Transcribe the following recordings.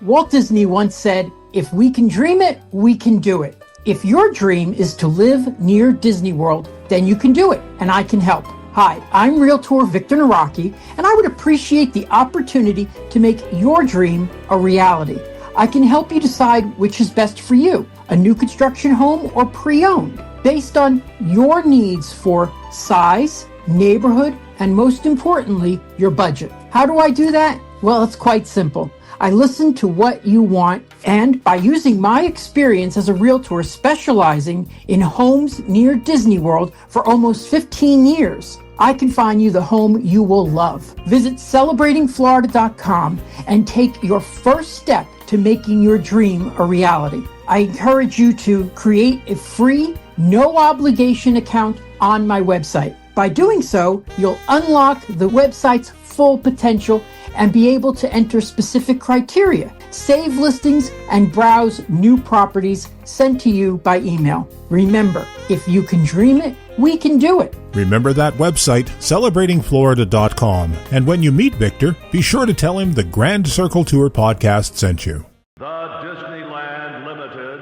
Walt Disney once said, "If we can dream it, we can do it." If your dream is to live near Disney World, then you can do it, and I can help. Hi, I'm Realtor Victor Naraki, and I would appreciate the opportunity to make your dream a reality. I can help you decide which is best for you, a new construction home or pre-owned, based on your needs for size, neighborhood, and most importantly, your budget. How do I do that? Well, it's quite simple. I listen to what you want, and by using my experience as a realtor specializing in homes near Disney World for almost 15 years, I can find you the home you will love. Visit celebratingflorida.com and take your first step to making your dream a reality. I encourage you to create a free, no obligation account on my website. By doing so, you'll unlock the website's full potential and be able to enter specific criteria, save listings, and browse new properties sent to you by email. Remember, if you can dream it, we can do it. Remember that website, celebratingflorida.com. And when you meet Victor, be sure to tell him the Grand Circle Tour podcast sent you. The Disneyland Limited,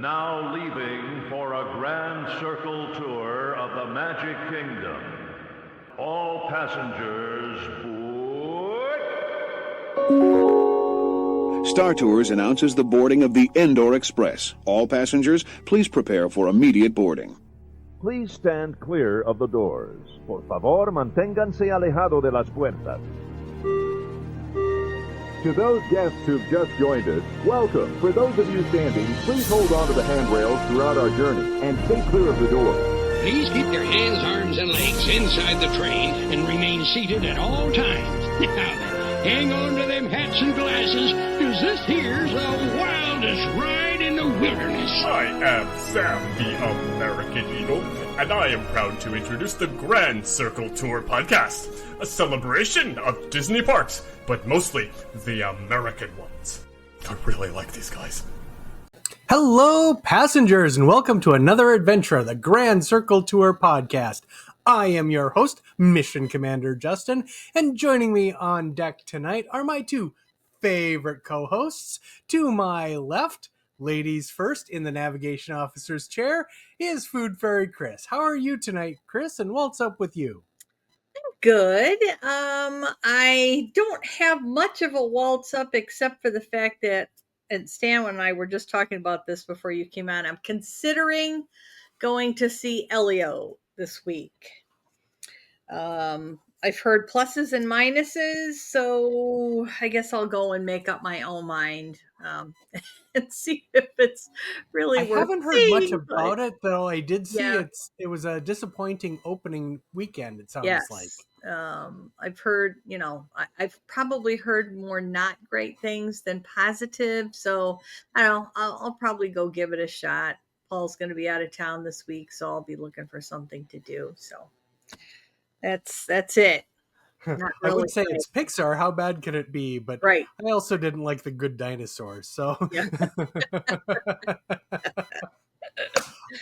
now leaving for a Grand Circle Tour of the Magic Kingdom. All passengers board. Star Tours announces the boarding of the Endor Express. All passengers, please prepare for immediate boarding. Please stand clear of the doors. Por favor, manténganse alejado de las puertas. To those guests who've just joined us, welcome. For those of you standing, please hold on to the handrails throughout our journey and stay clear of the doors. Please keep your hands, arms, and legs inside the train and remain seated at all times. Now then, hang on to them hats and glasses, because this here's the wildest ride in the wilderness. I am Sam, the American Eagle, and I am proud to introduce the Grand Circle Tour podcast, a celebration of Disney parks, but mostly the American ones. I really like these guys. Hello, passengers, and welcome to another adventure of the Grand Circle Tour podcast. I am your host, Mission Commander Justin, and joining me on deck tonight are my two favorite co-hosts. To my left, ladies first in the navigation officer's chair, is Food Fairy Kris. How are you tonight, Kris, and what's up with you? Good. I don't have much of a waltz up except for the fact that, and Stan and I were just talking about this before you came on, I'm considering going to see Elio this week. I've heard pluses and minuses, so I guess I'll go and make up my own mind and see if it's really I worth haven't heard seeing, much about it, though I did see Yeah. it was a disappointing opening weekend, it sounds Yes. like. I've heard, I've probably heard more not great things than positive. So I don't know, I'll probably go give it a shot. Paul's going to be out of town this week, so I'll be looking for something to do. So that's it. Not I really would say great. it's Pixar. How bad could it be? But Right. I also didn't like The Good Dinosaur. So, Yeah.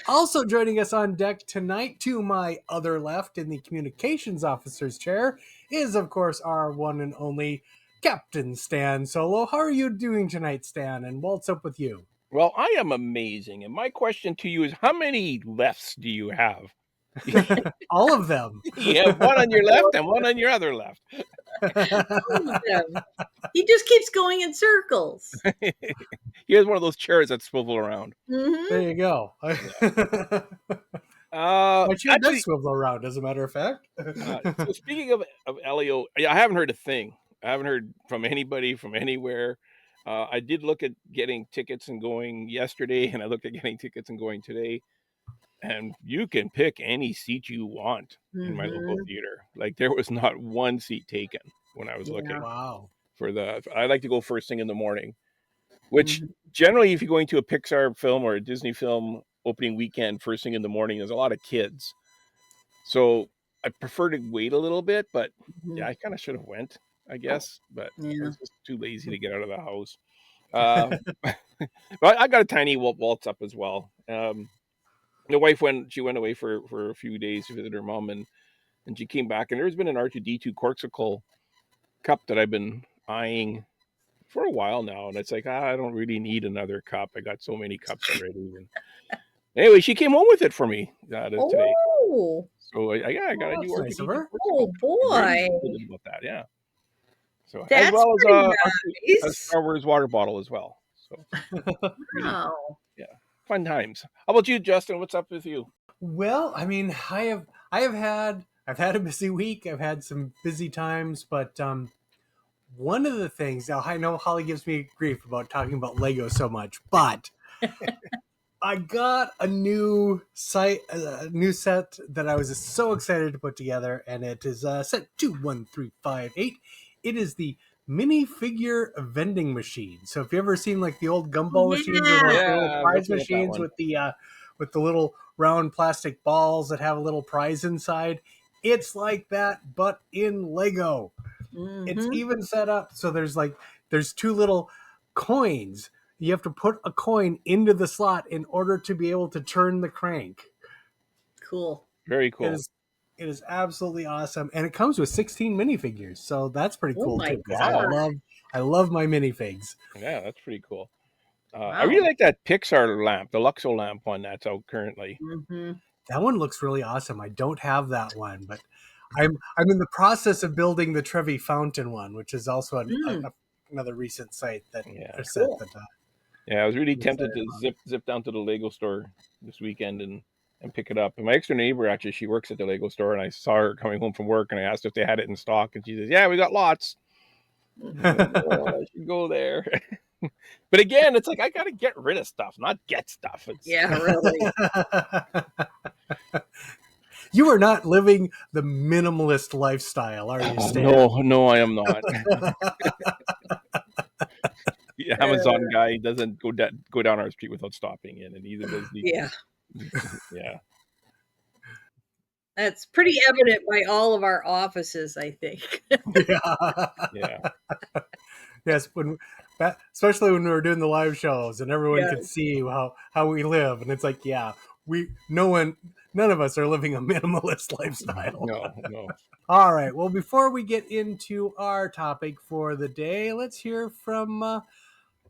Also joining us on deck tonight, to my other left in the communications officer's chair, is of course our one and only Captain Stan Solo. How are you doing tonight, Stan? And what's up with you? Well, I am amazing. And my question to you is, how many lefts do you have? All of them. You have one on your left and one on your other left. All of them. He just keeps going in circles. He has one of those chairs that swivel around. Mhm. There you go. My chair Actually, does swivel around, as a matter of fact. so speaking of Elio, I haven't heard a thing. I haven't heard from anybody from anywhere. I did look at getting tickets and going yesterday, and I looked at getting tickets and going today. And you can pick any seat you want in my local theater. Like, there was not one seat taken when I was looking Wow. for I like to go first thing in the morning, which generally, if you're going to a Pixar film or a Disney film opening weekend, first thing in the morning, there's a lot of kids. So I prefer to wait a little bit, but yeah, I kind of should have went, I guess, but I was just too lazy to get out of the house. But I got a tiny waltz up as well. The wife went away for a few days to visit her mom, and she came back, and there's been an R2D2 Corksicle cup that I've been eyeing for a while now, and it's like I don't really need another cup. I got so many cups already. And anyway, she came home with it for me today. Oh, So I got a new that's nice of her. RGB. oh I'm very boy, excited about that. Yeah. So as that's well as pretty a nice. Star Wars water bottle as well. So really, Wow. yeah, fun times. How about you, Justin? What's up with you? Well, I mean, I've had a busy week. I've had some busy times, but one of the things now I know Holly gives me grief about talking about Lego so much, but I got a new set that I was so excited to put together, and it is set 21358. It is the minifigure vending machine. So if you ever seen like the old gumball machines or like the little Yeah, I'm prize looking at that machines one. with the little round plastic balls that have a little prize inside, it's like that, but in Lego. It's Mhm. even set up so there's two little coins. You have to put a coin into the slot in order to be able to turn the crank. Cool. Very It cool. is absolutely awesome, and it comes with 16 minifigures, so that's pretty Oh cool my too. Because Wow. I love my minifigs. Yeah, that's pretty cool. I Wow. really like that Pixar lamp, the Luxo lamp one that's out currently. Mm-hmm. That one looks really awesome. I don't have that one, but I'm in the process of building the Trevi Fountain one, which is also another recent site that Yeah. or set Cool. that. Yeah, I was really I'm tempted excited to zip down to the Lego store this weekend and pick it up. And my extra neighbor actually, she works at the Lego store, and I saw her coming home from work, and I asked if they had it in stock, and she says, "Yeah, we got lots." I'm like, oh, I should go there. But again, it's like I gotta get rid of stuff, not get stuff. It's Yeah, really. You are not living the minimalist lifestyle, are you, Stan? no, I am not. The Amazon guy doesn't go down our street without stopping in, and neither does the Yeah. yeah. That's pretty evident by all of our offices, I think. Yeah. Yes, especially when we were doing the live shows and everyone could Yes. see how we live, and it's like, yeah, none of us are living a minimalist lifestyle. No. All right. Well, before we get into our topic for the day, let's hear from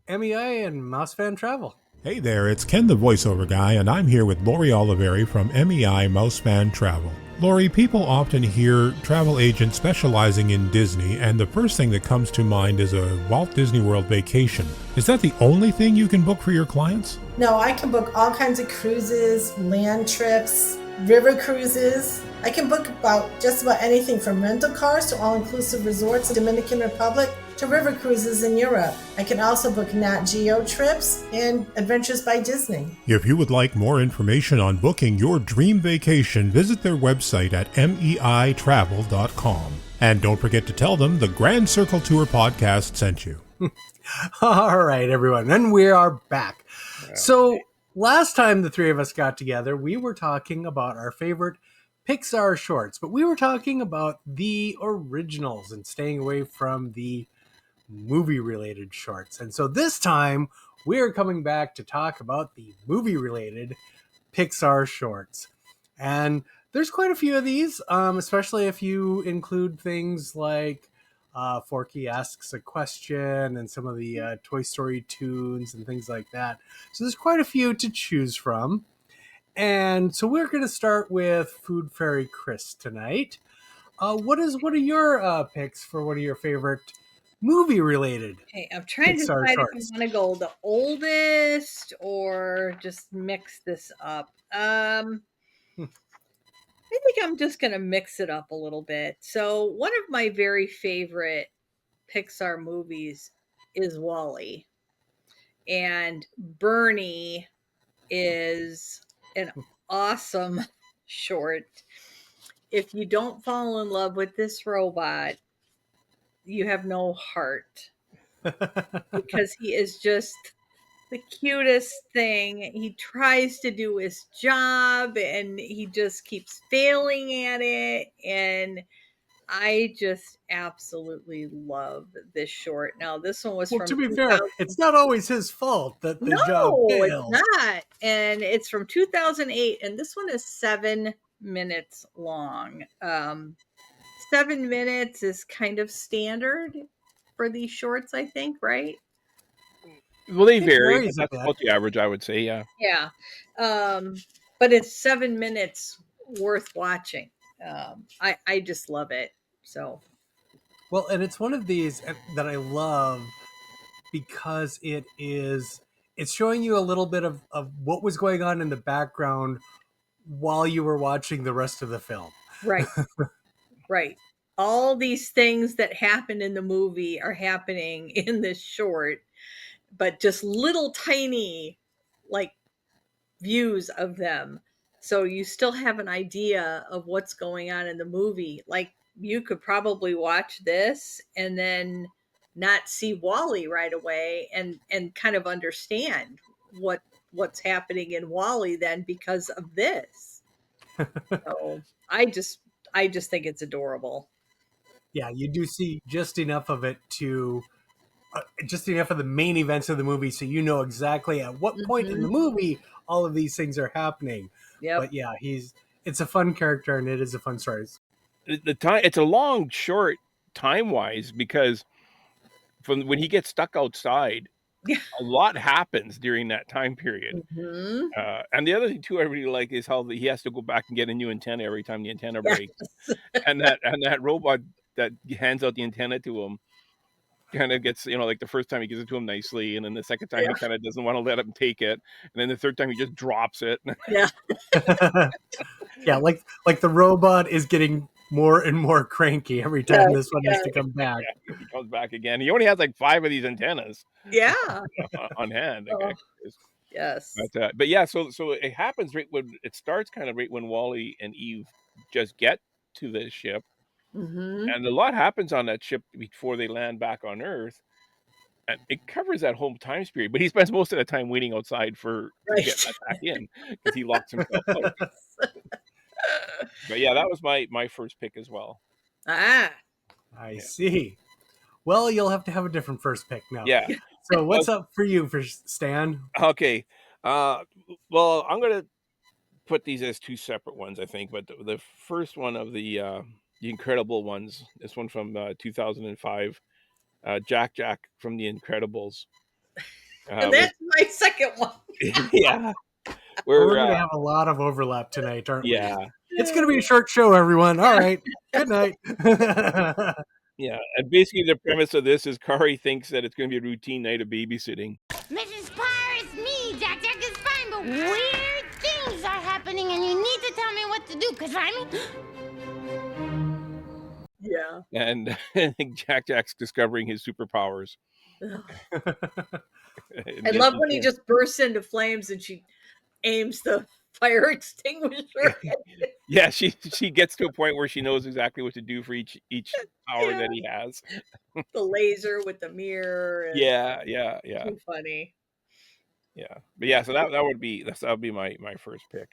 MEI and Mouse Fan Travel. Hey there, it's Ken the voiceover guy, and I'm here with Lori Oliveri from MEI Mousefan Travel. Lori, people often hear travel agents specializing in Disney, and the first thing that comes to mind is a Walt Disney World vacation. Is that the only thing you can book for your clients? No, I can book all kinds of cruises, land trips, river cruises. I can book just about anything from rental cars to all-inclusive resorts in Dominican Republic to river cruises in Europe. I can also book Nat Geo trips and Adventures by Disney. If you would like more information on booking your dream vacation, visit their website at meitravel.com. And don't forget to tell them the Grand Circle Tour podcast sent you. All right, everyone. And we are back. So last time the three of us got together, we were talking about our favorite Pixar shorts, but we were talking about the originals and staying away from the movie-related shorts. And so this time, we're coming back to talk about the movie-related Pixar shorts. And there's quite a few of these, especially if you include things like Forky Asks a Question and some of the Toy Story tunes and things like that. So there's quite a few to choose from. And so we're going to start with Food Fairy Kris tonight. What are your picks for one of your favorite movie-related Okay, I'm trying to Pixar decide shorts? if I want to go the oldest or just mix this up. I think I'm just going to mix it up a little bit. So, one of my very favorite Pixar movies is Wall-E. And Bernie is an awesome short. If you don't fall in love with this robot, you have no heart. Because he is just the cutest thing. He tries to do his job and he just keeps failing at it. And I just absolutely love this short. Now, this one was Well, from to be 2000. fair, it's not always his fault that the job No, fails. it's not. And it's from 2008. And this one is 7 minutes long. 7 minutes is kind of standard for these shorts, I think, right? Well, they It vary, but varies a that's bit. about the average, I would say. Yeah. Yeah. But it's 7 minutes worth watching. I just love it. So Well, and it's one of these that I love because it's showing you a little bit of what was going on in the background while you were watching the rest of the film. right, right. All these things that happen in the movie are happening in this short, but just little tiny like views of them. So you still have an idea of what's going on in the movie. Like you could probably watch this and then not see Wally right away and kind of understand what's happening in Wally then because of this. So I just think it's adorable. Yeah, you do see just enough of it to just enough of the main events of the movie so you know exactly at what point in the Mhm. movie all of these things are happening. Yep. But yeah, it's a fun character and it is a fun story. The time, it's a long short time wise, because from when he gets stuck outside, Yeah. a lot happens during that time period. Mhm. And the other thing too I really like is how he has to go back and get a new antenna every time the antenna Yes. breaks, and that robot that hands out the antenna to him kind of gets, like the first time he gives it to him nicely, and then the second time he Yeah. kind of doesn't want to let him take it, and then the third time he just drops it. Yeah. Yeah, like the robot is getting more and more cranky every time Yes. this one has Yes. to come back. Yeah, he comes back again. He only has like 5 of these antennas Yeah. on hand. Oh, Okay. yes. But yeah, so it happens right when it starts, kind of right when Wally and Eve just get to the ship, Mhm. and a lot happens on that ship before they land back on Earth, and it covers that whole time period. But he spends most of the time waiting outside to get Right. let back in because he locks himself out. But yeah, that was my first pick as well. Ah. I Yeah. see. Well, you'll have to have a different first pick now. Yeah. So what's up for you, for Stan? Okay. Uh, well, I'm gonna put these as 2 separate ones, I think. But the first one of the Incredible ones, this one from 2005, Jack from The Incredibles. And With that's my second one. yeah, Well, we're where going to have a lot of overlap tonight, aren't we? yeah, It's going to be a short show, everyone. All right. Good night. yeah, and basically the premise of this is Kari thinks that it's going to be a routine night of babysitting. Mrs. Parr, it's me. Jack is fine, but weird things are happening, and you need to tell me what to do, because I'm... Yeah. And I think Jack's discovering his superpowers. I love when he just bursts into flames and she aims the fire extinguisher. Yeah, she gets to a point where she knows exactly what to do for each power that he has. The laser with the mirror. And Yeah. too funny. Yeah. But yeah, so that would be my first pick.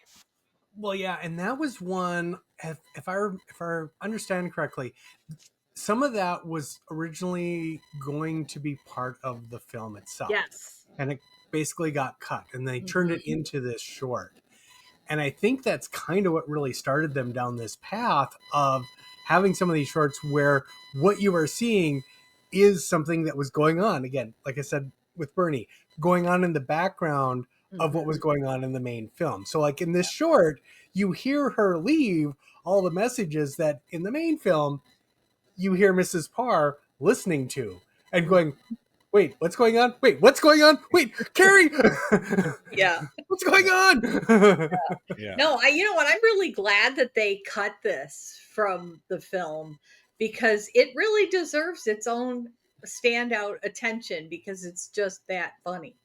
Well, yeah, and that was one. If I understand correctly, some of that was originally going to be part of the film itself. Yes. And it basically got cut, and they turned it into this short. And I think that's kind of what really started them down this path of having some of these shorts where what you are seeing is something that was going on. Again, like I said with Bernie, going on in the background of what was going on in the main film. So like in this short, you hear her leave all the messages that in the main film, you hear Mrs. Parr listening to and going, wait, what's going on? Wait, what's going on? Wait, Carrie! Yeah. What's going on? Yeah. No, you know what? I'm really glad that they cut this from the film because it really deserves its own standout attention because it's just that funny.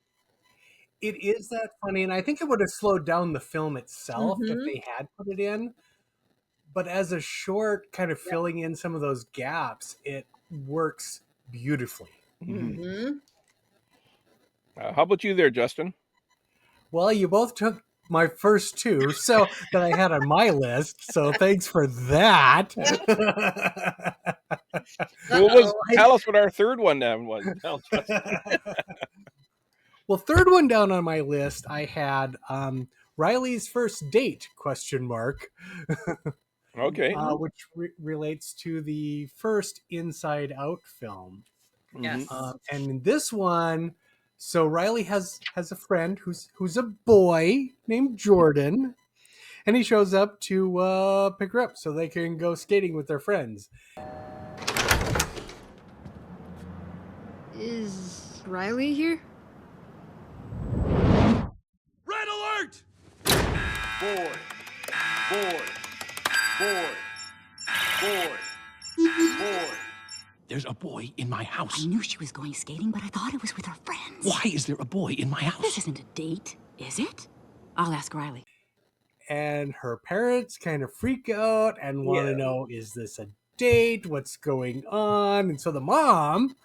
It is that funny, and I think it would have slowed down the film itself if Mhm. they had put it in. But as a short, kind of filling in some of those gaps, it works beautifully. Mhm. How about you there, Justin? Well, you both took my first two, so that I had on my list. So thanks for that. Tell us what our third one then was. Tell Justin. Well, third one down on my list, I had Riley's First Date, ? Okay. Which relates to the first Inside Out film. Yes. And in this one, so Riley has a friend who's a boy named Jordan, and he shows up to pick her up so they can go skating with their friends. Is Riley here? Red alert! Boy. There's a boy in my house. I knew she was going skating, but I thought it was with her friends. Why is there a boy in my house? This isn't a date, is it? I'll ask Riley. And her parents kind of freak out and want to know, is this a date? What's going on? And so the mom,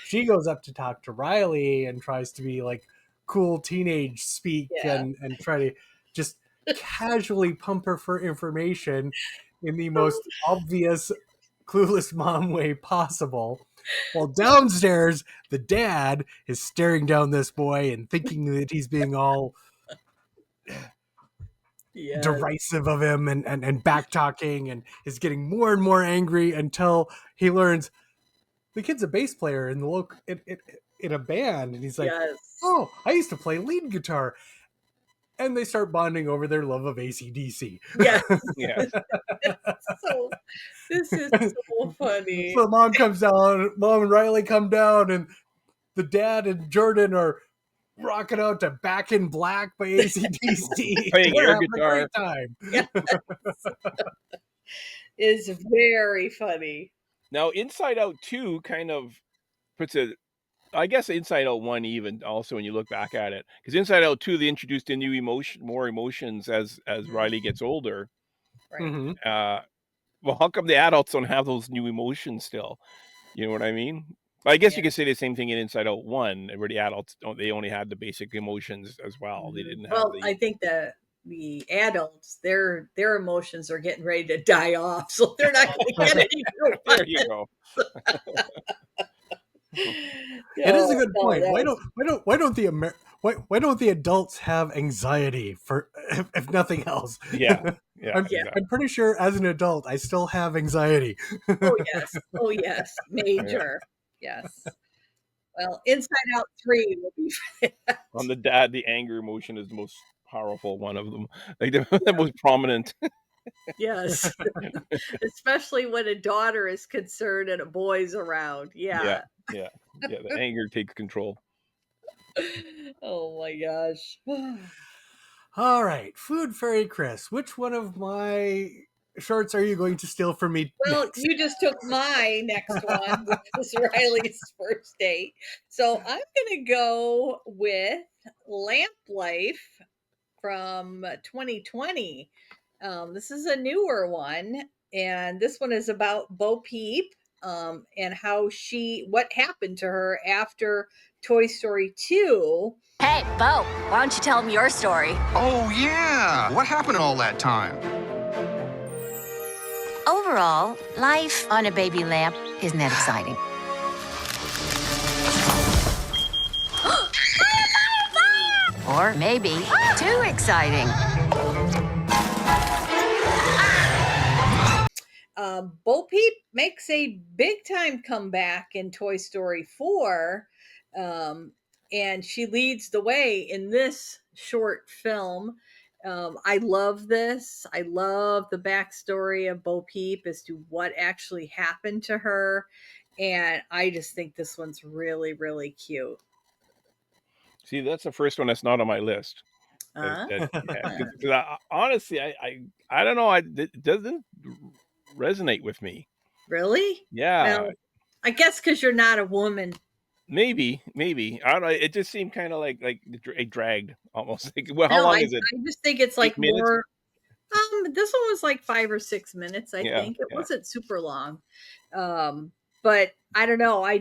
she goes up to talk to Riley and tries to be like cool teenage speak and try to just casually pump her for information in the most obvious clueless mom way possible. While downstairs, the dad is staring down this boy and thinking that he's being all derisive of him and back talking, and is getting more and more angry until he learns the kid's a bass player in the local in a band, and he's like, "Oh, I used to play lead guitar." And they start bonding over their love of AC/DC. Yes. Yes. So this is so funny. So mom comes down, mom and Riley come down, and the dad and Jordan are rocking out to Back in Black by AC/DC. Playing air having a guitar. great time. Yes. Is very funny. Now, Inside Out 2 kind of puts a, I guess Inside Out 1 even also when you look back at it, because Inside Out 2 they introduced a new more emotions as Riley gets older. Right. Mm-hmm. Well, how come the adults don't have those new emotions still? You know what I mean? I guess you could say the same thing in Inside Out 1, where the adults don't. They only had the basic emotions as well. They didn't have. Well, I think the adults, their emotions are getting ready to die off, so they're not going to get any. There you go. It is a good point. Why don't the adults have anxiety for if nothing else? Yeah. I'm pretty sure as an adult I still have anxiety. Oh yes, major. Yes. Well, Inside Out 3 will be for that. On the dad, the anger emotion is the most powerful one of them. Like the most prominent. Yes. Especially when a daughter is concerned and a boy's around. Yeah. The anger takes control. Oh my gosh. All right, Food Fairy Kris, which one of my shorts are you going to steal from me? Well, next? you just took my next one, which was Riley's first date. So I'm going to go with Lamp Life from 2020. This is a newer one, and this one is about Bo Peep and what happened to her after Toy Story 2. Hey, Bo, why don't you tell them your story? Oh, yeah. What happened all that time? Overall, life on a baby lamp isn't that exciting. Or maybe too exciting. Bo Peep makes a big time comeback in Toy Story 4, and she leads the way in this short film. I love this. I love the backstory of Bo Peep as to what actually happened to her, and I just think this one's really, really cute. See, that's the first one that's not on my list. Honestly, I don't know. It doesn't resonate with me. Really? Yeah. Well, I guess because you're not a woman. Maybe. I don't know. It just seemed kind of like it dragged almost. How long is it? I just think it's like 8 minutes? more. This one was like 5 or 6 minutes. I think it wasn't super long. But I don't know. I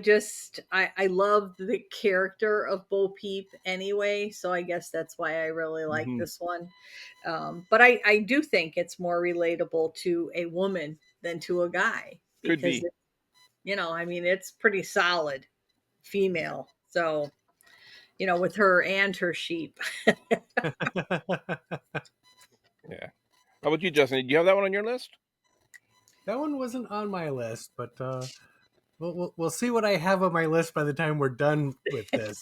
love the character of Bo Peep anyway. So I guess that's why I really like this one. But I do think it's more relatable to a woman than to a guy. Could be. It's pretty solid female. So, with her and her sheep. Yeah. How about you, Justin? Do you have that one on your list? That one wasn't on my list, but We'll see what I have on my list by the time we're done with this.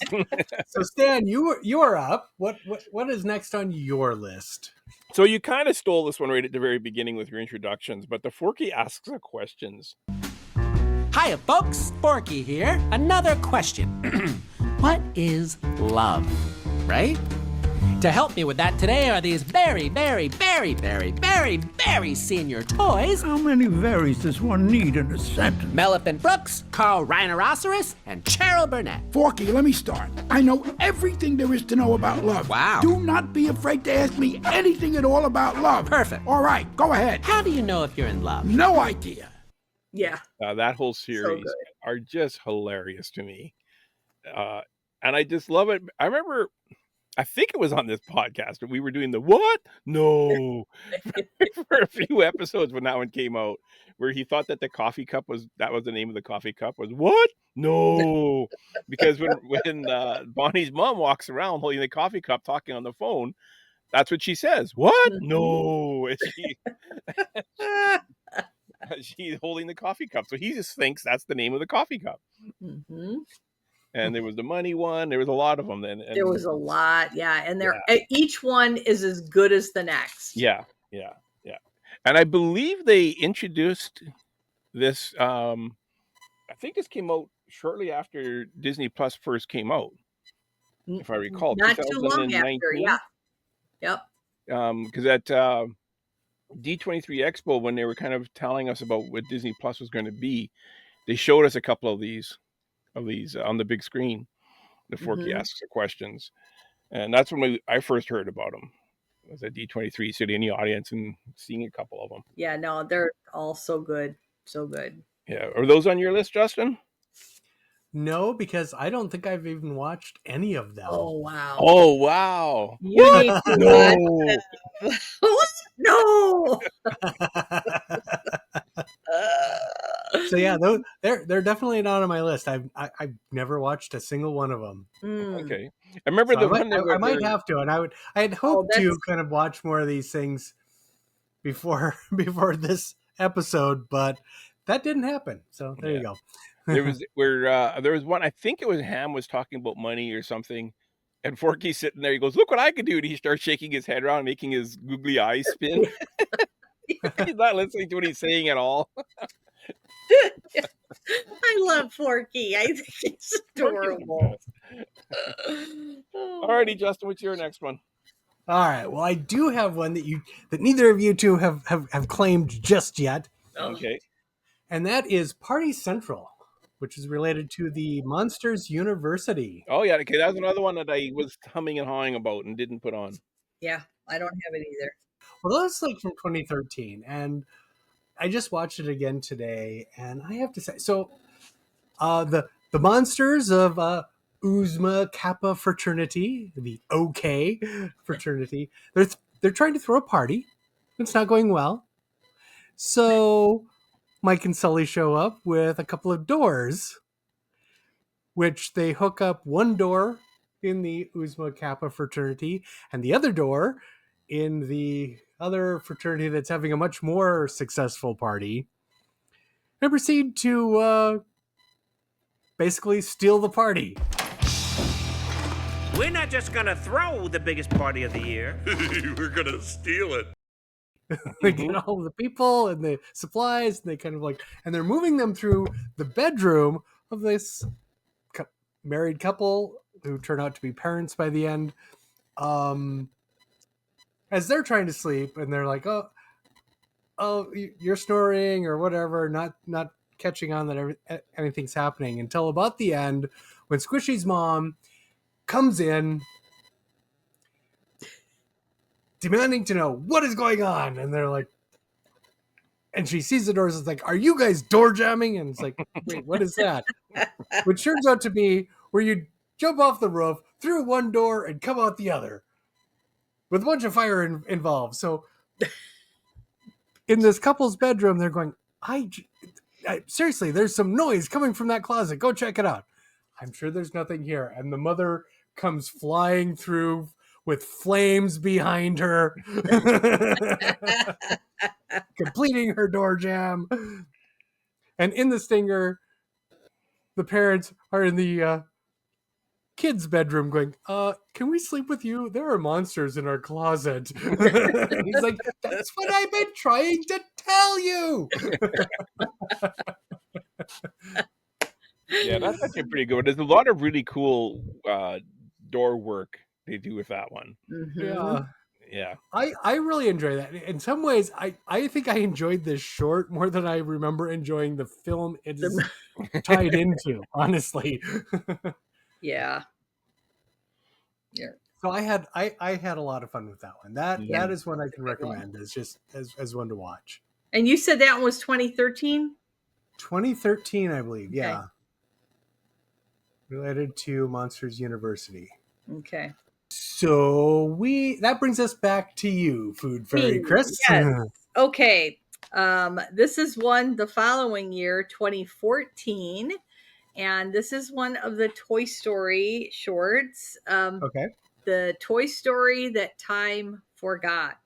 So Stan, you are up. What is next on your list? So you kind of stole this one right at the very beginning with your introductions, but the Forky asks the questions. Hiya, folks. Forky here. Another question. What is love? Right? To help me with that today are these very, very, very, very, very, very senior toys. How many varies does one need in a sentence? Meliphant Brooks, Carl Rhinoceros, and Cheryl Burnett. Forky, let me start. I know everything there is to know about love. Wow. Do not be afraid to ask me anything at all about love. Perfect. All right, go ahead. How do you know if you're in love? No idea. Yeah. That whole series are just hilarious to me. And I just love it. I remember, I think it was on this podcast that we were doing the what? No. for a few episodes when that one came out, where he thought that the coffee cup was the name of the coffee cup was what? No. Because when Bonnie's mom walks around holding the coffee cup talking on the phone, that's what she says. What? No. And she's holding the coffee cup. So he just thinks that's the name of the coffee cup. Mm-hmm. And there was the money one. There was a lot of them. And there was a lot. Yeah. And each one is as good as the next. Yeah. And I believe they introduced this. I think this came out shortly after Disney Plus first came out, if I recall. Not too long after. Yeah. Yep. Because at D23 Expo, when they were kind of telling us about what Disney Plus was going to be, they showed us a couple of these on the big screen. The Forky asks the questions, and that's when I first heard about them. It was at D23, sitting in the audience and seeing a couple of them. Yeah, no, they're all so good, so good. Yeah, are those on your list, Justin? No, because I don't think I've even watched any of them. Oh wow! Oh wow! You need to watch no. So yeah, they're definitely not on my list. I've never watched a single one of them. Okay, I remember I might have to, and I had hoped to kind of watch more of these things before this episode, but that didn't happen. So there you go. There was one. I think it was Ham was talking about money or something, and Forky's sitting there. He goes, "Look what I can do!" And he starts shaking his head around, making his googly eyes spin. He's not listening to what he's saying at all. I love Forky. I think it's adorable. Alrighty, Justin, what's your next one? All right. Well, I do have one that neither of you two have claimed just yet. Okay. And that is Party Central, which is related to the Monsters University. Oh yeah, okay, that's another one that I was humming and hawing about and didn't put on. Yeah, I don't have it either. Well, that's like from 2013, and I just watched it again today, and I have to say, so the monsters of Uzma Kappa fraternity, the OK fraternity, they're trying to throw a party. It's not going well. So Mike and Sully show up with a couple of doors, which they hook up one door in the Uzma Kappa fraternity and the other door in the other fraternity that's having a much more successful party, and proceed to basically steal the party. We're not just gonna throw the biggest party of the year. We're gonna steal it. They get all the people and the supplies, and they kind of and they're moving them through the bedroom of this married couple who turn out to be parents by the end. As they're trying to sleep, and they're like, oh, you're snoring or whatever, not catching on that anything's happening until about the end, when Squishy's mom comes in demanding to know what is going on, and they're like, and she sees the doors, it's like, are you guys door jamming? And it's like, wait, what is that? Which turns out to be where you jump off the roof through one door and come out the other, with a bunch of fire involved. So in this couple's bedroom, they're going, I seriously, there's some noise coming from that closet. Go check it out. I'm sure there's nothing here. And the mother comes flying through with flames behind her, completing her door jam. And in the stinger, the parents are in the kid's bedroom going, can we sleep with you? There are monsters in our closet. He's like, that's what I've been trying to tell you. Yeah, that's actually pretty good. There's a lot of really cool door work they do with that one. Yeah. Yeah. I really enjoy that. In some ways, I think I enjoyed this short more than I remember enjoying the film it is tied into, honestly. Yeah. Yeah. So I had a lot of fun with that one. That is one I can good one. recommend as just as one to watch. And you said that one was 2013? 2013, I believe. Okay. Yeah. Related to Monsters University. Okay. So that brings us back to you, Food Fairy Kris. Yes. Okay. This is one the following year, 2014. And this is one of the Toy Story shorts. Okay. The Toy Story That Time Forgot.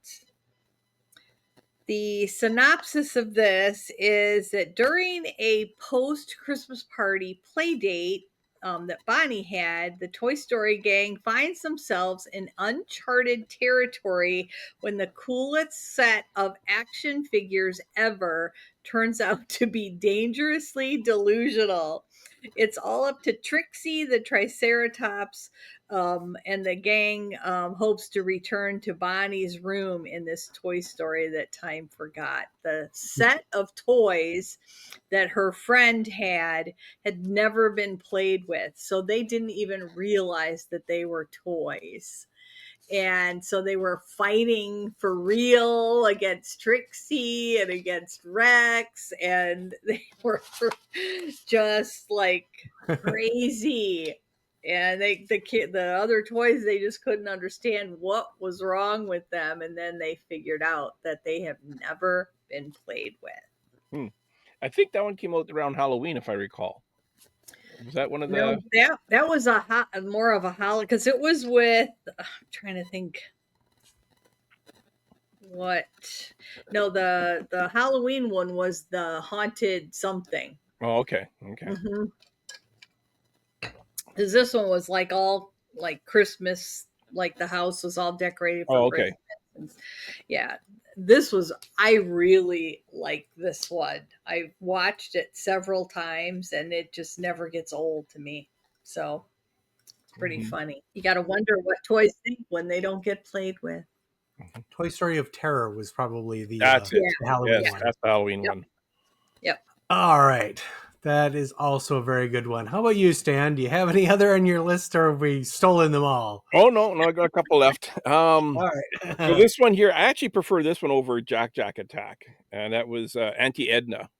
The synopsis of this is that during a post-Christmas party play date that Bonnie had, the Toy Story gang finds themselves in uncharted territory when the coolest set of action figures ever turns out to be dangerously delusional. It's all up to Trixie the Triceratops, and the gang hopes to return to Bonnie's room in this Toy Story That Time Forgot. The set of toys that her friend had never been played with, so they didn't even realize that they were toys. And so they were fighting for real against Trixie and against Rex, and they were just like crazy. And the other toys, they just couldn't understand what was wrong with them, and then they figured out that they have never been played with. I think that one came out around Halloween, if I recall. Was that one of the? No, that was more of a holiday, because it was with. I'm trying to think. What? No, the Halloween one was the haunted something. Oh, okay. Because this one was like all like Christmas, like the house was all decorated for okay. Christmas. Yeah, I really like this one. I've watched it several times and it just never gets old to me. So it's pretty funny. You got to wonder what toys think when they don't get played with. Toy Story of Terror was probably the That's it. Halloween yes, one. that's the Halloween one. Yep. All right. That is also a very good one. How about you, Stan? Do you have any other on your list, or have we stolen them all? Oh no, I got a couple left. All right. So this one here, I actually prefer this one over Jack Jack Attack, and that was Auntie Edna.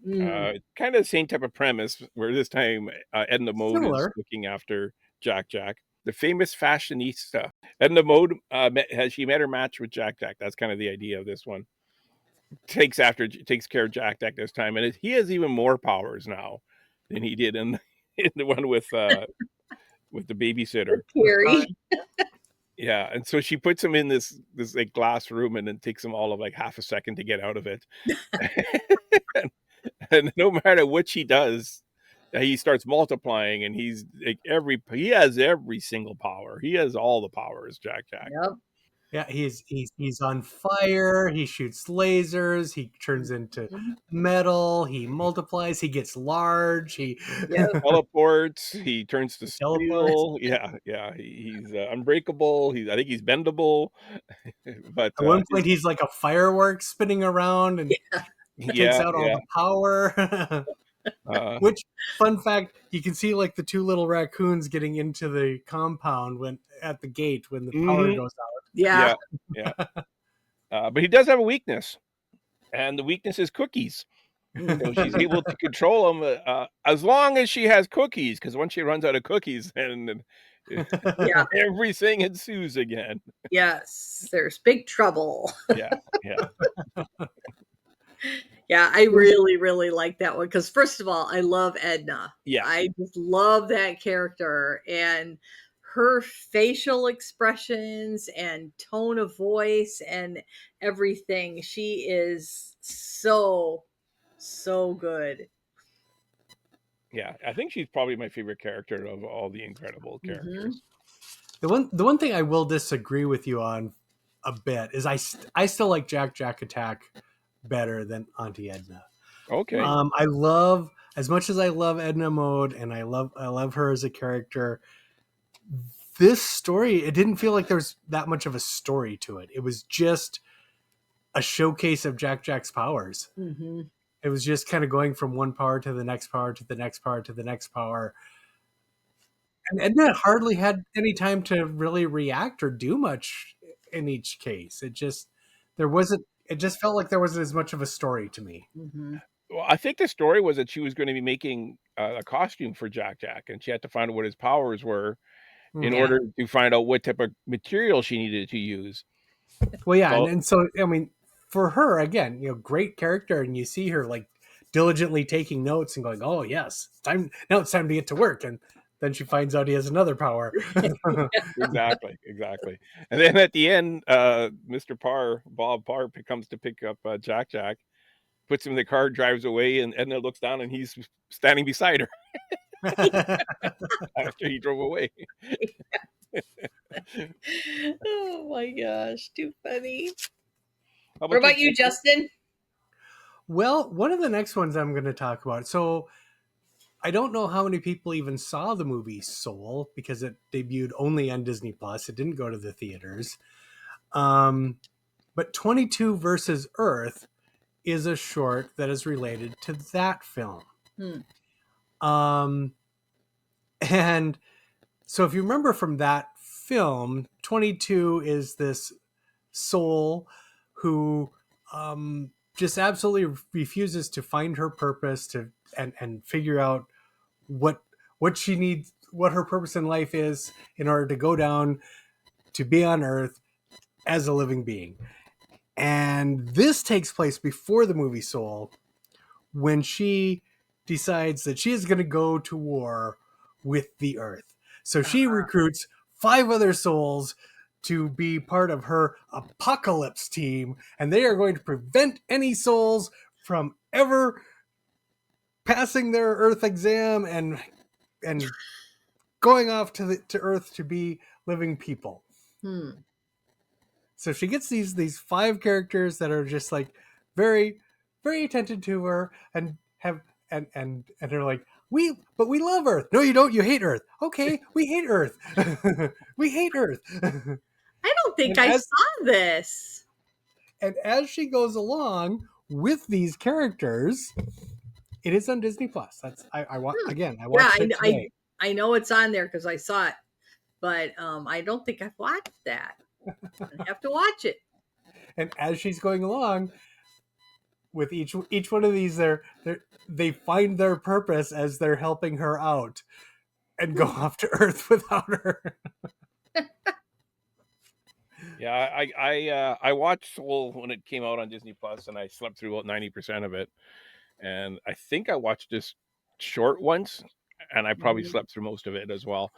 Kind of the same type of premise, where this time Edna Mode is looking after Jack Jack. The famous fashionista Edna Mode she met her match with Jack Jack. That's kind of the idea of this one. Takes care of Jack Jack this time, and he has even more powers now than he did in the one with the babysitter. Carrie. Yeah, and so she puts him in this like glass room, and then takes him all of like half a second to get out of it. and no matter what she does, he starts multiplying, and he has every single power. He has all the powers, Jack Jack. Yep. Yeah, he's on fire. He shoots lasers. He turns into metal. He multiplies. He gets large. He teleports. He turns to steel. Yeah. He's unbreakable. I think he's bendable. But at one point, he's like a firework spinning around and takes out all the power. Which, fun fact, you can see like the two little raccoons getting into the compound at the gate when the power goes out. Yeah. But he does have a weakness, and the weakness is cookies. So she's able to control him as long as she has cookies, because once she runs out of cookies, then everything ensues again. Yes, there's big trouble. Yeah. Yeah, I really, really like that one because, first of all, I love Edna. Yeah. I just love that character and her facial expressions and tone of voice and everything. She is so, so good. Yeah, I think she's probably my favorite character of all the Incredible characters. The one thing I will disagree with you on a bit is I still like Jack Attack better than Auntie Edna. Okay. I love, as much as I love Edna Mode and I love her as a character, this story, it didn't feel like there was that much of a story to it. It was just a showcase of Jack's powers. Mm-hmm. It was just kind of going from one power to the next power to the next power to the next power. And Edna hardly had any time to really react or do much in each case. It just felt like there wasn't as much of a story to me. Mm-hmm. Well, I think the story was that she was going to be making a costume for Jack, and she had to find out what his powers were in order to find out what type of material she needed to use. Well, yeah, and so I mean, for her again, great character, and you see her like diligently taking notes and going, "Oh yes, it's time to get to work," and then she finds out he has another power. Exactly. And then at the end, Bob Parr, comes to pick up Jack, puts him in the car, drives away, and Edna looks down and he's standing beside her after he drove away. Oh my gosh, too funny. What about you, Justin? Well, one of the next ones I'm going to talk about. So I don't know how many people even saw the movie Soul because it debuted only on Disney Plus. It didn't go to the theaters. But 22 versus Earth is a short that is related to that film. And so if you remember from that film, 22 is this soul who just absolutely refuses to find her purpose and figure out what she needs, what her purpose in life is in order to go down to be on Earth as a living being. And this takes place before the movie Soul, when she decides that she is going to go to war with the Earth. So she recruits 5 other souls to be part of her apocalypse team, and they are going to prevent any souls from ever passing their Earth exam and going off to Earth to be living people. So she gets these 5 characters that are just like very, very attentive to her and have and they're like, we love Earth. No, you don't. You hate Earth. Okay, we hate Earth. We hate Earth. I don't think I saw this. And as she goes along with these characters, it is on Disney Plus. I watched it today. I know it's on there because I saw it, but I don't think I've watched that. I have to watch it. And as she's going along with each one of these, they find their purpose as they're helping her out and go off to Earth without her. Yeah, I watched Soul when it came out on Disney Plus, and I slept through about 90% of it. And I think I watched this short once, and I probably slept through most of it as well.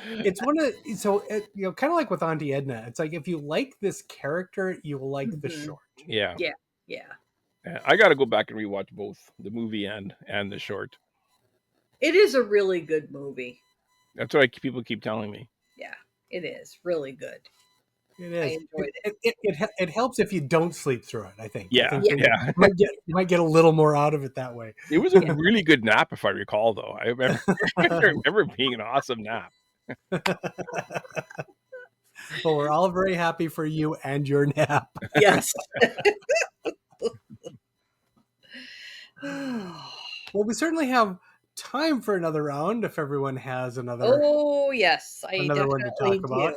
It's one of kind of like with Auntie Edna. It's like if you like this character, you will like the short. Yeah. Yeah. I got to go back and rewatch both the movie and the short. It is a really good movie. That's what people keep telling me. Yeah, it is really good. It is. I enjoyed it. It helps if you don't sleep through it, I think. Yeah. You might get a little more out of it that way. It was a really good nap, if I recall, though. I remember being an awesome nap. Well, we're all very happy for you and your nap. Yes. Well, we certainly have time for another round if everyone has another. Oh, yes. Another one to talk about.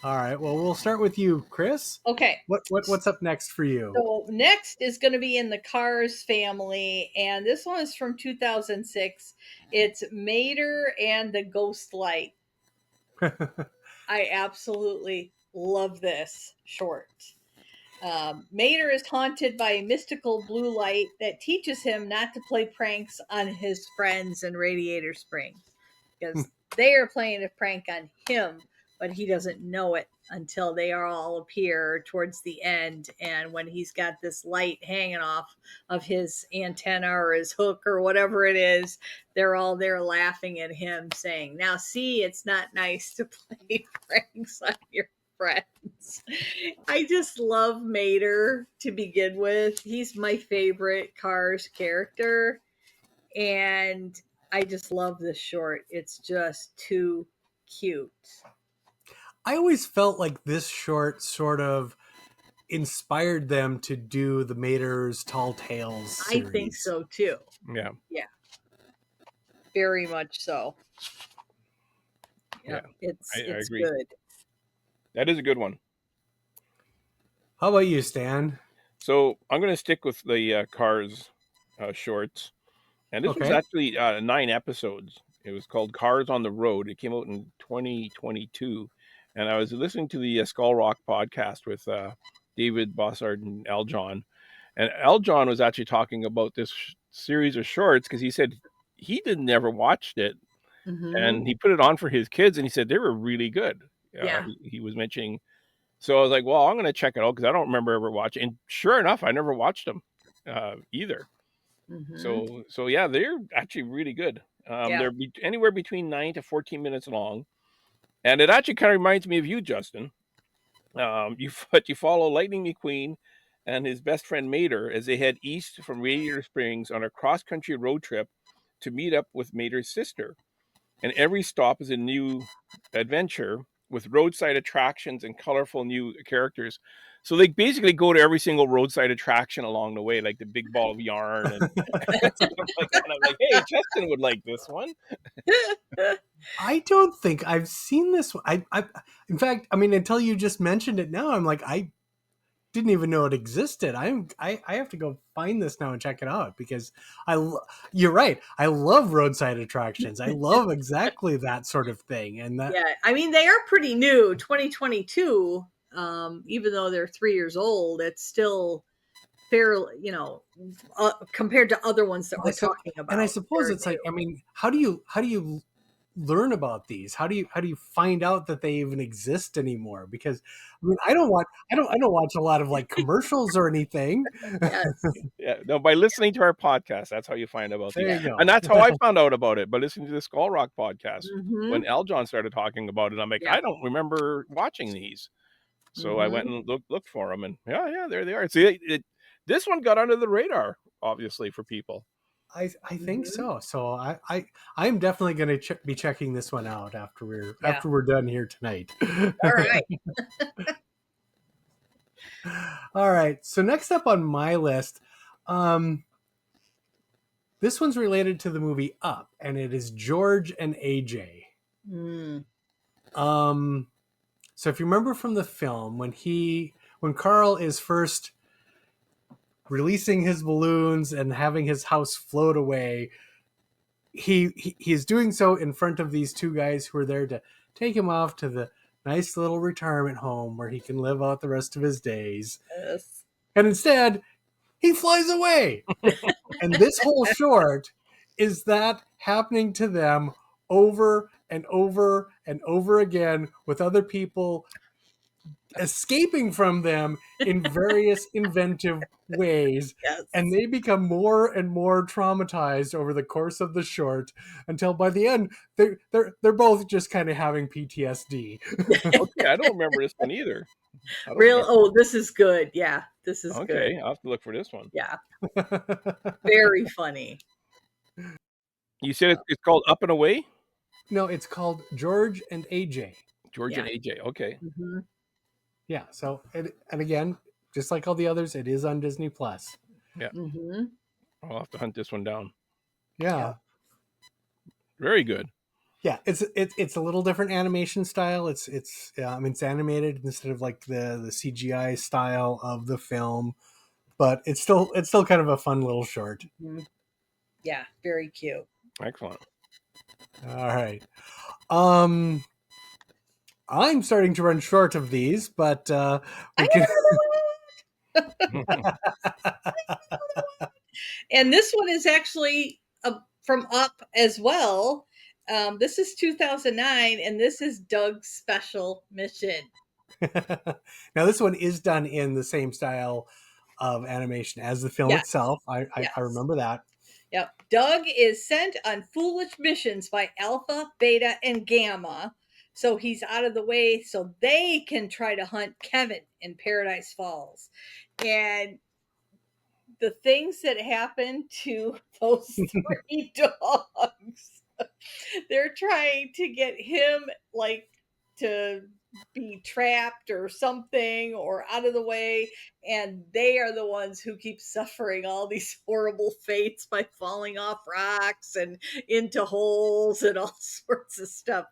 All right. Well, we'll start with you, Chris. Okay. What's up next for you? So next is going to be in the Cars family, and this one is from 2006. It's Mater and the Ghost Light. I absolutely love this short. Mater is haunted by a mystical blue light that teaches him not to play pranks on his friends in Radiator Springs because they are playing a prank on him but he doesn't know it until they all appear towards the end. And when he's got this light hanging off of his antenna or his hook or whatever it is, they're all there laughing at him, saying, "Now, see, it's not nice to play pranks on your friends." I just love Mater to begin with. He's my favorite Cars character. And I just love this short. It's just too cute. I always felt like this short sort of inspired them to do the Mater's Tall Tales series. I think so too. Yeah. Yeah. Very much so. Yeah. It's I agree. good. That is a good one. How about you, Stan? So I'm going to stick with the Cars shorts. And this was Okay. actually 9 episodes. It was called Cars on the Road. It came out in 2022. And I was listening to the Skull Rock podcast with David Bossard and Al John. And Al John was actually talking about this series of shorts because he said he never watched it. And he put it on for his kids, and he said they were really good. Yeah. He was mentioning. So I was like, well, I'm going to check it out because I don't remember ever watching. And sure enough, I never watched them either. So yeah, they're actually really good. They're anywhere between 9 to 14 minutes long, and it actually kind of reminds me of you, Justin. You follow Lightning McQueen and his best friend Mater as they head east from Radiator Springs on a cross-country road trip to meet up with Mater's sister. And every stop is a new adventure with roadside attractions and colorful new characters. So they basically go to every single roadside attraction along the way, like the big ball of yarn and stuff like that. And I'm like, hey, Justin would like this one. I don't think I've seen this one. In fact, I mean, until you just mentioned it now, I'm like, I didn't even know it existed. I have to go find this now and check it out because you're right. I love roadside attractions. I love exactly that sort of thing. And that, yeah, I mean, they are pretty new. 2022, even though they're 3 years old, it's still fairly, compared to other ones that we're talking about. And I suppose it's like, I mean, how do you learn about these? How do you find out that they even exist anymore? Because I mean, I don't watch a lot of like commercials or anything. Yeah, no, by listening to our podcast, that's how you find out about There these. you go. And that's how I found out about it, by listening to the Skull Rock podcast. When Mm-hmm. Al John started talking about it, I'm like, I don't remember watching these. So I went and looked for them, and yeah, there they are. See, this one got under the radar, obviously, for people. I think so. So I'm definitely going to be checking this one out after we're done here tonight. All right. All right. So next up on my list, this one's related to the movie Up, and it is George and AJ. So if you remember from the film, when Carl is first releasing his balloons and having his house float away, he is doing so in front of these two guys who are there to take him off to the nice little retirement home where he can live out the rest of his days. Yes. And instead, he flies away. And this whole short is that happening to them over and over and over again, with other people escaping from them in various inventive ways. Yes. And they become more and more traumatized over the course of the short until by the end they're both just kind of having PTSD. Okay, I don't remember this one either. This is good. Yeah, this is good. Okay, I'll have to look for this one. Yeah. Very funny. You said it's called Up and Away? No, it's called George and AJ. George and AJ. Okay. Mm-hmm. Yeah. So, and again, just like all the others, it is on Disney Plus. Yeah. Mm-hmm. I'll have to hunt this one down. Yeah. Very good. Yeah, it's a little different animation style. It's animated instead of like the CGI style of the film, but it's still kind of a fun little short. Mm-hmm. Yeah, very cute. Excellent. All right. I'm starting to run short of these, but we can. And this one is actually from Up as well. This is 2009, and this is Doug's Special Mission. Now, this one is done in the same style of animation as the film Yes. itself. I Yes. remember that. Yep. Doug is sent on foolish missions by Alpha, Beta, and Gamma. So he's out of the way so they can try to hunt Kevin in Paradise Falls. And the things that happen to those three dogs, they're trying to get him like to be trapped or something or out of the way, and they are the ones who keep suffering all these horrible fates by falling off rocks and into holes and all sorts of stuff.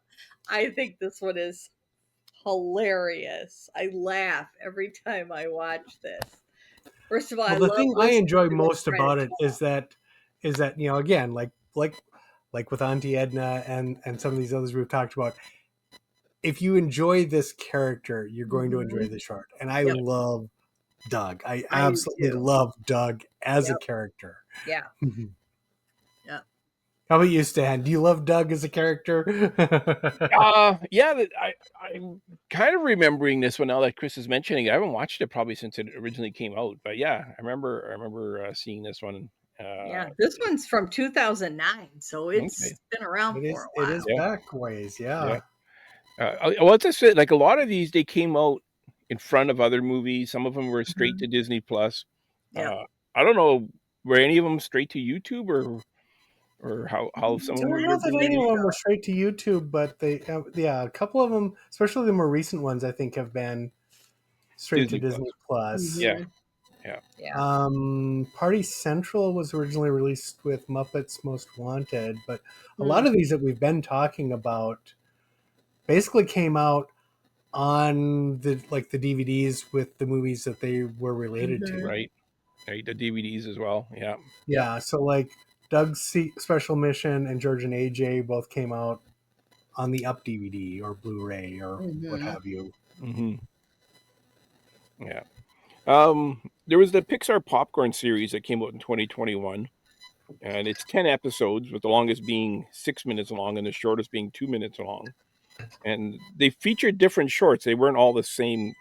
I think this one is hilarious. I laugh every time I watch this. First of all, Well, I the love thing I listening enjoy to them most try to about it talk. is that again, like with Auntie Edna and some of these others we've talked about, if you enjoy this character, you're going to enjoy the short. And I Yep. love Doug. I I do absolutely too. love Doug as a Yep. character. Yeah. Yeah. How about you, Stan? Do you love Doug as a character? Yeah, I'm kind of remembering this one now that Chris is mentioning it. I haven't watched it probably since it originally came out, but yeah, I remember seeing this one. Yeah, this one's from 2009, so it's Okay. been around for a while. It is Yeah. back ways, Yeah. yeah. Well, just say, like a lot of these, they came out in front of other movies. Some of them were straight to Disney Plus. Yeah. I don't know, were any of them straight to YouTube or how some of them Don't were know your that any of DVD? them were straight to YouTube, but they, yeah, a couple of them, especially the more recent ones, I think have been straight to Disney Plus. Yeah. Yeah. Party Central was originally released with Muppets Most Wanted, but a Hmm. lot of these that we've been talking about basically came out on the DVDs with the movies that they were related to. Right. The DVDs as well. Yeah. Yeah, so like Doug's Special Mission and George and AJ both came out on the Up DVD or Blu-ray or what have you. Mm-hmm. Yeah. There was the Pixar popcorn series that came out in 2021, and it's 10 episodes, with the longest being 6 minutes long and the shortest being 2 minutes long. And they featured different shorts. They weren't all the same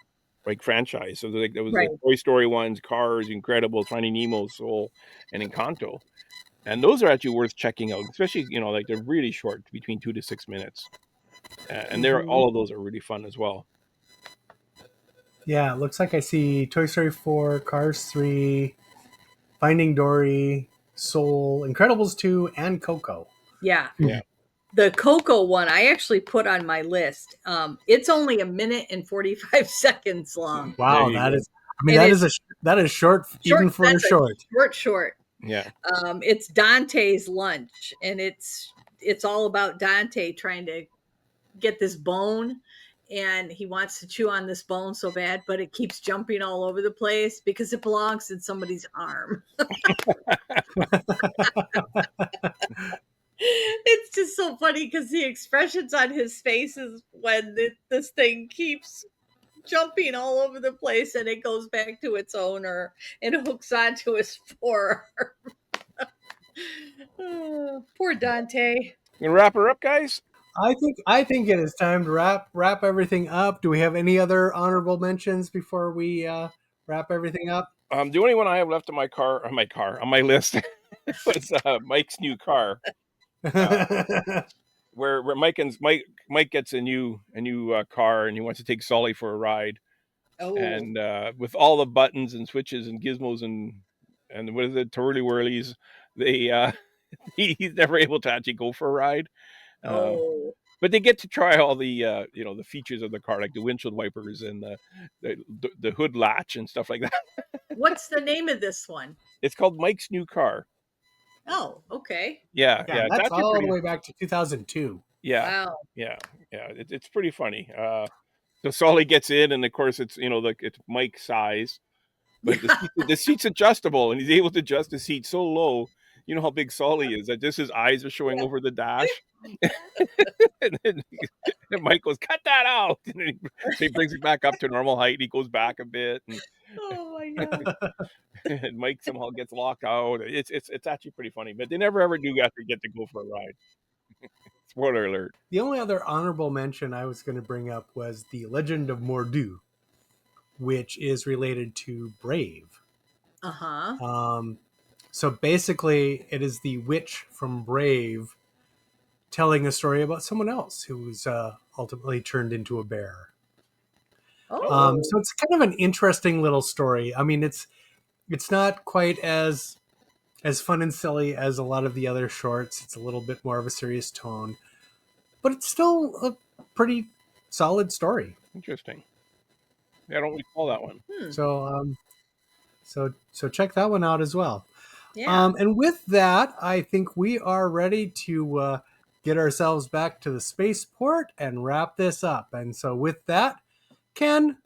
like franchise. So there was Right. the Toy Story ones, Cars, Incredibles, Finding Nemo, Soul, and Encanto. And those are actually worth checking out, especially, like they're really short, between 2 to 6 minutes. And all of those are really fun as well. Yeah, it looks like I see Toy Story 4, Cars 3, Finding Dory, Soul, Incredibles 2, and Coco. Yeah. Yeah. The Coco one I actually put on my list. It's only 1 minute and 45 seconds long. Wow, There you that go. is. I mean, that is short, even for a that's short. Short. Yeah. It's Dante's lunch, and it's all about Dante trying to get this bone, and he wants to chew on this bone so bad, but it keeps jumping all over the place because it belongs in somebody's arm. It's just so funny because the expressions on his face is when this thing keeps jumping all over the place and it goes back to its owner and hooks onto his forearm. Oh, poor Dante. You gonna wrap her up, guys? I think it is time to wrap everything up. Do we have any other honorable mentions before we wrap everything up? The only one I have left on my list was Mike's new car. Where Mike gets a new car, and he wants to take Sully for a ride. Oh. And with all the buttons and switches and gizmos and what is it, twirly whirlies, he's never able to actually go for a ride. But they get to try all the the features of the car, like the windshield wipers and the hood latch and stuff like that. What's the name of this one? It's called Mike's New Car. Oh, okay. Yeah. That's all the way back to 2002. Yeah. Wow. Yeah. It's pretty funny. So Sully gets in, and of course it's it's Mike's size, but the seat's adjustable, and he's able to adjust the seat so low. You know how big Sully is, that just his eyes are showing over the dash. and then Mike goes, "Cut that out!" And then he brings it back up to normal height. He goes back a bit. And, oh my god! And Mike somehow gets locked out. It's actually pretty funny, but they never ever do actually get to go for a ride. It's Spoiler alert. The only other honorable mention I was going to bring up was The Legend of Mor'du, which is related to Brave. So basically, it is the witch from Brave telling a story about someone else who's ultimately turned into a bear. So it's kind of an interesting little story. I mean, it's not quite as fun and silly as a lot of the other shorts. It's a little bit more of a serious tone, but it's still a pretty solid story. Interesting. I don't recall that one. So check that one out as well. Yeah. And with that, I think we are ready to get ourselves back to the spaceport and wrap this up. And so with that, Ken,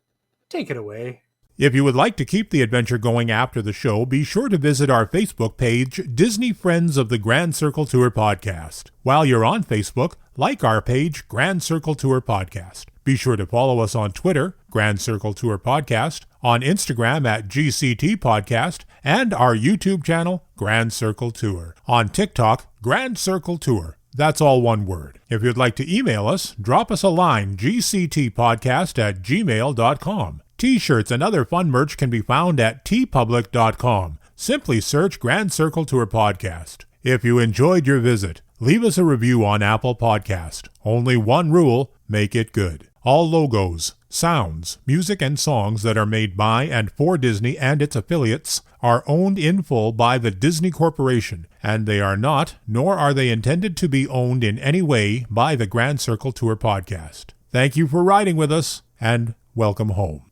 take it away. If you would like to keep the adventure going after the show, be sure to visit our Facebook page, Disney Friends of the Grand Circle Tour Podcast. While you're on Facebook, like our page, Grand Circle Tour Podcast. Be sure to follow us on Twitter, Grand Circle Tour Podcast, on Instagram at GCT Podcast, and our YouTube channel, Grand Circle Tour. On TikTok, Grand Circle Tour. That's all one word. If you'd like to email us, drop us a line, gctpodcast@gmail.com. T-shirts and other fun merch can be found at tpublic.com. Simply search Grand Circle Tour Podcast. If you enjoyed your visit, leave us a review on Apple Podcast. Only one rule, make it good. All logos, sounds, music, and songs that are made by and for Disney and its affiliates are owned in full by the Disney Corporation, and they are not, nor are they intended to be owned in any way by the Grand Circle Tour Podcast. Thank you for riding with us, and welcome home.